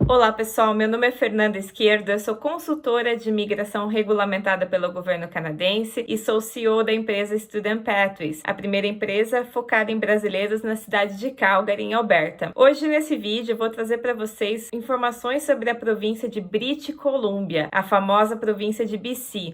Olá pessoal, meu nome é Fernanda Esquerdo, eu sou consultora de imigração regulamentada pelo governo canadense e sou CEO da empresa Student Pathways, a primeira empresa focada em brasileiros na cidade de Calgary, em Alberta. Hoje nesse vídeo eu vou trazer para vocês informações sobre a província de British Columbia, a famosa província de BC.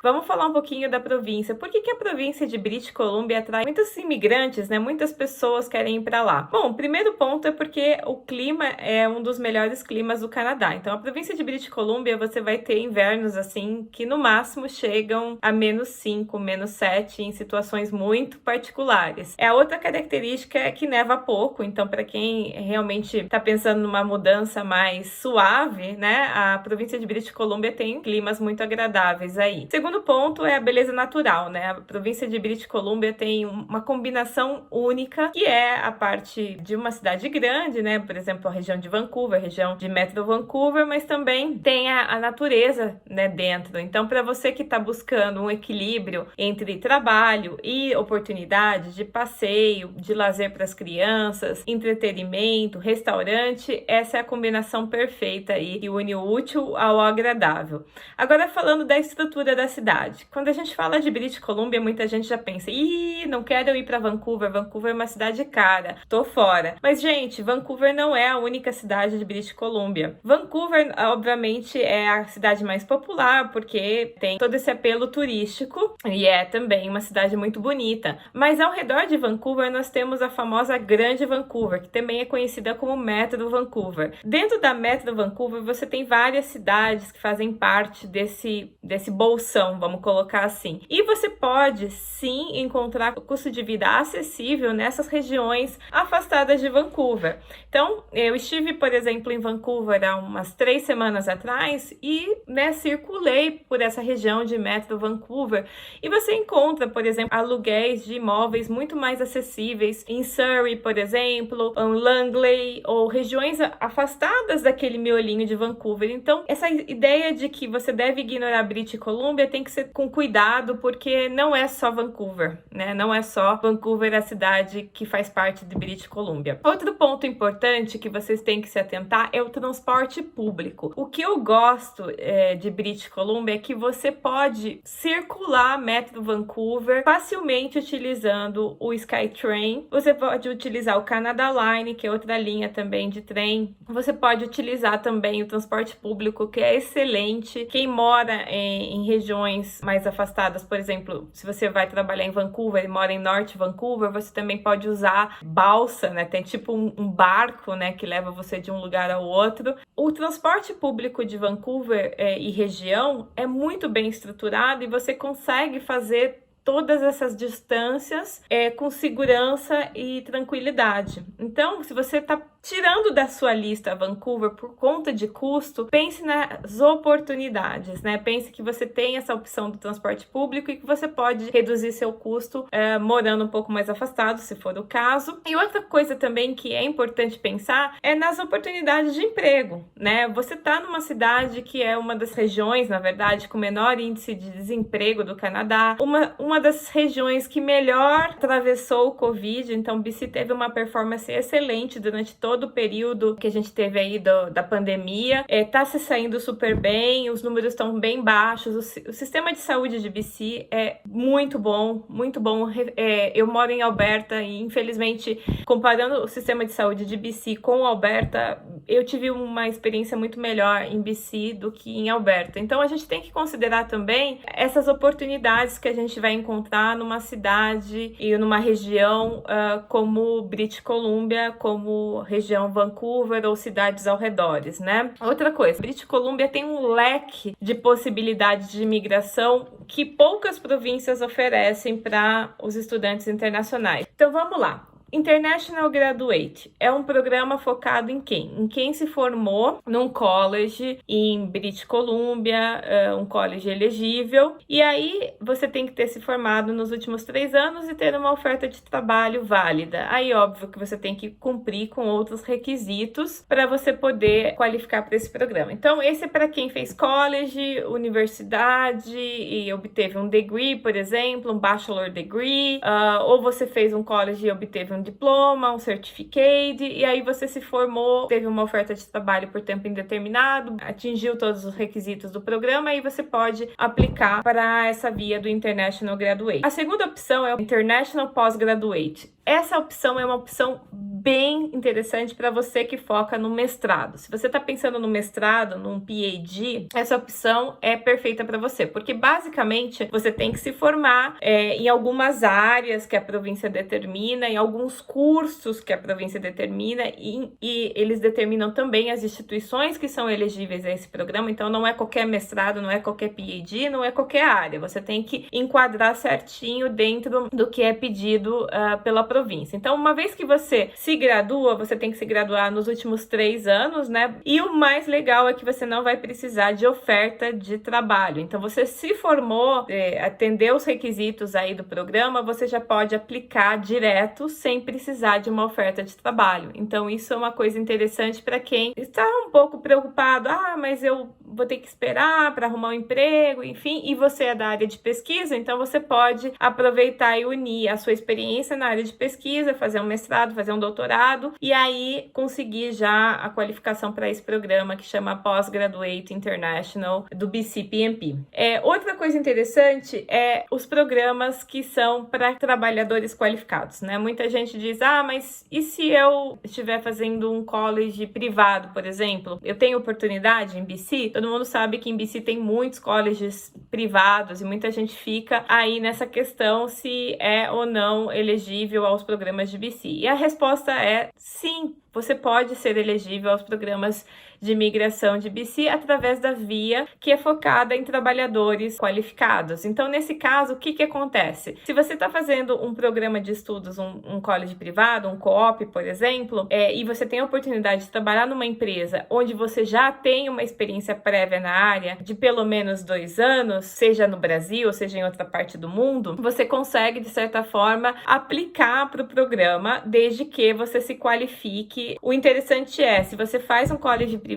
Vamos falar um pouquinho da província. Por que a província de British Columbia atrai muitos imigrantes, né? Muitas pessoas querem ir para lá. Bom, o primeiro ponto é porque o clima é um dos melhores climas do Canadá. Então, a província de British Columbia, você vai ter invernos, assim, que no máximo chegam a -5, -7, em situações muito particulares. A outra característica é que neva pouco. Então, para quem realmente está pensando numa mudança mais suave, né? A província de British Columbia tem climas muito agradáveis aí. Segundo ponto é a beleza natural, né? A província de British Columbia tem uma combinação única, que é a parte de uma cidade grande, né? Por exemplo, a região de Vancouver, a região de Metro Vancouver, mas também tem a natureza, né, dentro. Então, para você que está buscando um equilíbrio entre trabalho e oportunidade de passeio, de lazer para as crianças, entretenimento, restaurante, essa é a combinação perfeita aí que une o útil ao agradável. Agora, falando da estrutura da cidade. Quando a gente fala de British Columbia, muita gente já pensa, não quero ir para Vancouver, Vancouver é uma cidade cara, tô fora. Mas, gente, Vancouver não é a única cidade de British Columbia. Vancouver, obviamente, é a cidade mais popular, porque tem todo esse apelo turístico, e é também uma cidade muito bonita. Mas ao redor de Vancouver, nós temos a famosa Grande Vancouver, que também é conhecida como Metro Vancouver. Dentro da Metro Vancouver, você tem várias cidades que fazem parte desse bolsão, vamos colocar assim. E você pode sim encontrar o custo de vida acessível nessas regiões afastadas de Vancouver. Então, eu estive, por exemplo, em Vancouver há umas 3 semanas atrás e, circulei por essa região de Metro Vancouver e você encontra, por exemplo, aluguéis de imóveis muito mais acessíveis em Surrey, por exemplo, em Langley ou regiões afastadas daquele miolinho de Vancouver. Então, essa ideia de que você deve ignorar British Columbia tem que ser com cuidado, porque não é só Vancouver, né? Não é só Vancouver a cidade que faz parte de British Columbia. Outro ponto importante que vocês têm que se atentar é o transporte público. O que eu gosto de British Columbia é que você pode circular Metro Vancouver facilmente utilizando o SkyTrain. Você pode utilizar o Canada Line, que é outra linha também de trem. Você pode utilizar também o transporte público, que é excelente. Quem mora em regiões mais afastadas, por exemplo, se você vai trabalhar em Vancouver e mora em Norte Vancouver, você também pode usar balsa, né? Tem tipo um barco, né, que leva você de um lugar ao outro. O transporte público de Vancouver e região é muito bem estruturado e você consegue fazer todas essas distâncias com segurança e tranquilidade. Então, se você está tirando da sua lista Vancouver por conta de custo, pense nas oportunidades, né? Pense que você tem essa opção do transporte público e que você pode reduzir seu custo morando um pouco mais afastado, se for o caso. E outra coisa também que é importante pensar é nas oportunidades de emprego, né? Você está numa cidade que é uma das regiões, na verdade, com menor índice de desemprego do Canadá, uma das regiões que melhor atravessou o Covid. Então, BC teve uma performance excelente durante todo o período que a gente teve aí da pandemia. Tá se saindo super bem, os números estão bem baixos, o sistema de saúde de BC é muito bom, muito bom. Eu moro em Alberta e, infelizmente, comparando o sistema de saúde de BC com Alberta, eu tive uma experiência muito melhor em BC do que em Alberta. Então, a gente tem que considerar também essas oportunidades que a gente vai encontrar numa cidade e numa região como British Columbia, como região Vancouver ou cidades ao redores, né? Outra coisa, British Columbia tem um leque de possibilidades de imigração que poucas províncias oferecem para os estudantes internacionais. Então, vamos lá. International Graduate é um programa focado em quem? Em quem se formou num college em British Columbia, um college elegível, e aí você tem que ter se formado nos últimos 3 anos e ter uma oferta de trabalho válida. Aí, óbvio que você tem que cumprir com outros requisitos para você poder qualificar para esse programa. Então, esse é para quem fez college, universidade e obteve um degree, por exemplo, um bachelor degree, ou você fez um college e obteve um diploma, um certificate, e aí você se formou, teve uma oferta de trabalho por tempo indeterminado, atingiu todos os requisitos do programa e você pode aplicar para essa via do International Graduate. A segunda opção é o International Postgraduate. Essa opção é uma opção bem interessante para você que foca no mestrado. Se você está pensando no mestrado, num PhD, essa opção é perfeita para você, porque basicamente você tem que se formar em algumas áreas que a província determina, em alguns cursos que a província determina, e eles determinam também as instituições que são elegíveis a esse programa. Então não é qualquer mestrado, não é qualquer PhD, não é qualquer área. Você tem que enquadrar certinho dentro do que é pedido pela província. Então, uma vez que você se gradua, você tem que se graduar nos últimos 3 anos, né? E o mais legal é que você não vai precisar de oferta de trabalho. Então, você se formou, atendeu os requisitos aí do programa, você já pode aplicar direto sem precisar de uma oferta de trabalho. Então, isso é uma coisa interessante para quem está um pouco preocupado. Mas eu vou ter que esperar para arrumar um emprego, enfim, e você é da área de pesquisa, então você pode aproveitar e unir a sua experiência na área de pesquisa, fazer um mestrado, fazer um doutorado, e aí conseguir já a qualificação para esse programa que chama Postgraduate International do BCPMP. Outra coisa interessante é os programas que são para trabalhadores qualificados, né? Muita gente diz, mas e se eu estiver fazendo um college privado, por exemplo? Eu tenho oportunidade em BC? Todo mundo sabe que em BC tem muitos colleges privados e muita gente fica aí nessa questão se é ou não elegível aos programas de BC. E a resposta é sim, você pode ser elegível aos programas de imigração de BC através da via que é focada em trabalhadores qualificados. Então, nesse caso, o que acontece? Se você está fazendo um programa de estudos, um college privado, um co-op, por exemplo, e você tem a oportunidade de trabalhar numa empresa onde você já tem uma experiência prévia na área de pelo menos 2 anos, seja no Brasil, seja em outra parte do mundo, você consegue, de certa forma, aplicar para o programa desde que você se qualifique. O interessante é, se você faz um college privado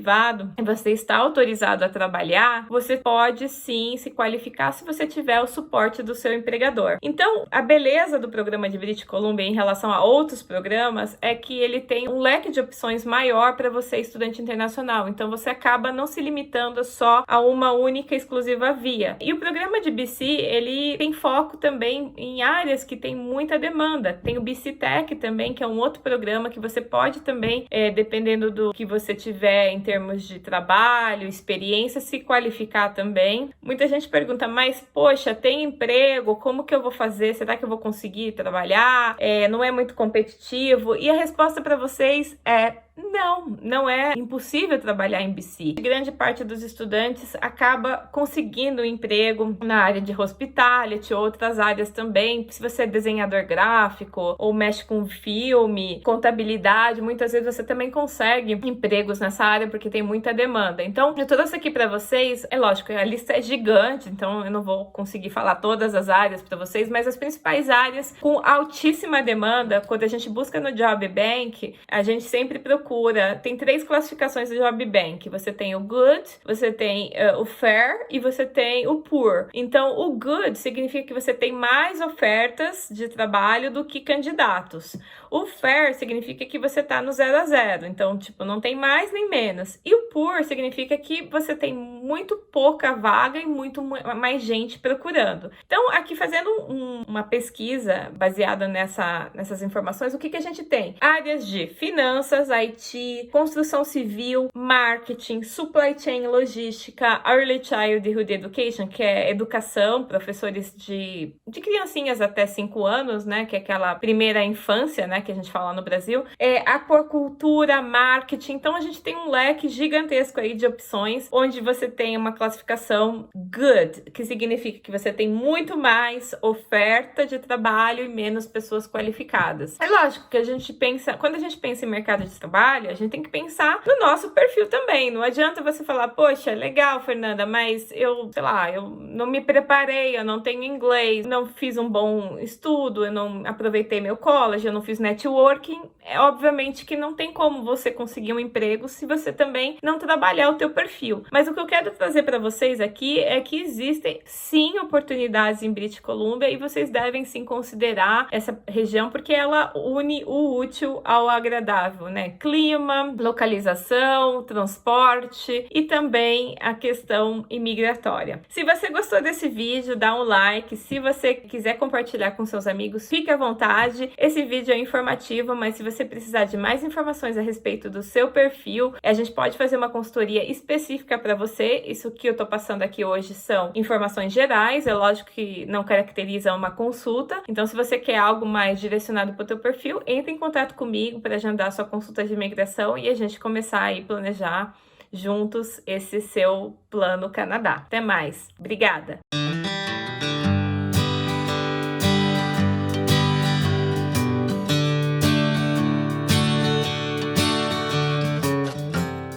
e você está autorizado a trabalhar, você pode sim se qualificar se você tiver o suporte do seu empregador. Então, a beleza do programa de British Columbia em relação a outros programas é que ele tem um leque de opções maior para você, estudante internacional. Então, você acaba não se limitando só a uma única e exclusiva via. E o programa de BC, ele tem foco também em áreas que tem muita demanda. Tem o BC Tech também, que é um outro programa que você pode também, dependendo do que você tiver em termos de trabalho, experiência, se qualificar também. Muita gente pergunta, mas poxa, tem emprego, como que eu vou fazer? Será que eu vou conseguir trabalhar? Não é muito competitivo? E a resposta para vocês é não é impossível trabalhar em BC. Grande parte dos estudantes acaba conseguindo um emprego na área de hospitality, outras áreas também. Se você é desenhador gráfico ou mexe com filme, contabilidade, muitas vezes você também consegue empregos nessa área porque tem muita demanda. Então, eu trouxe aqui para vocês, é lógico, a lista é gigante, então eu não vou conseguir falar todas as áreas para vocês, mas as principais áreas com altíssima demanda. Quando a gente busca no Job Bank, a gente sempre procura. Tem 3 classificações do Job Bank. Você tem o Good, você tem o Fair e você tem o Poor. Então, o Good significa que você tem mais ofertas de trabalho do que candidatos. O Fair significa que você tá no 0 a 0. Então, não tem mais nem menos. E o Poor significa que você tem muito pouca vaga e muito mais gente procurando. Então, aqui fazendo uma pesquisa baseada nessas informações, o que a gente tem? Áreas de finanças, IT, construção civil, marketing, supply chain, logística, early childhood education, que é educação, professores de criancinhas até 5 anos, né, que é aquela primeira infância, né, que a gente fala no Brasil, aquacultura, marketing. Então, a gente tem um leque gigantesco aí de opções, onde você tem uma classificação good, que significa que você tem muito mais oferta de trabalho e menos pessoas qualificadas. É lógico que quando a gente pensa em mercado de trabalho, a gente tem que pensar no nosso perfil também. Não adianta você falar, poxa, legal, Fernanda, mas eu não me preparei, eu não tenho inglês, não fiz um bom estudo, eu não aproveitei meu college, eu não fiz networking. Obviamente que não tem como você conseguir um emprego se você também não trabalhar o teu perfil. Mas o que eu quero quero trazer para vocês aqui é que existem sim oportunidades em British Columbia e vocês devem sim considerar essa região porque ela une o útil ao agradável, né? Clima, localização, transporte e também a questão imigratória. Se você gostou desse vídeo, dá um like. Se você quiser compartilhar com seus amigos, fique à vontade. Esse vídeo é informativo, mas se você precisar de mais informações a respeito do seu perfil, a gente pode fazer uma consultoria específica para você. Isso que eu tô passando aqui hoje são informações gerais, é lógico que não caracteriza uma consulta. Então, se você quer algo mais direcionado para o teu perfil, entre em contato comigo para agendar sua consulta de imigração e a gente começar aí a planejar juntos esse seu plano Canadá. Até mais. Obrigada!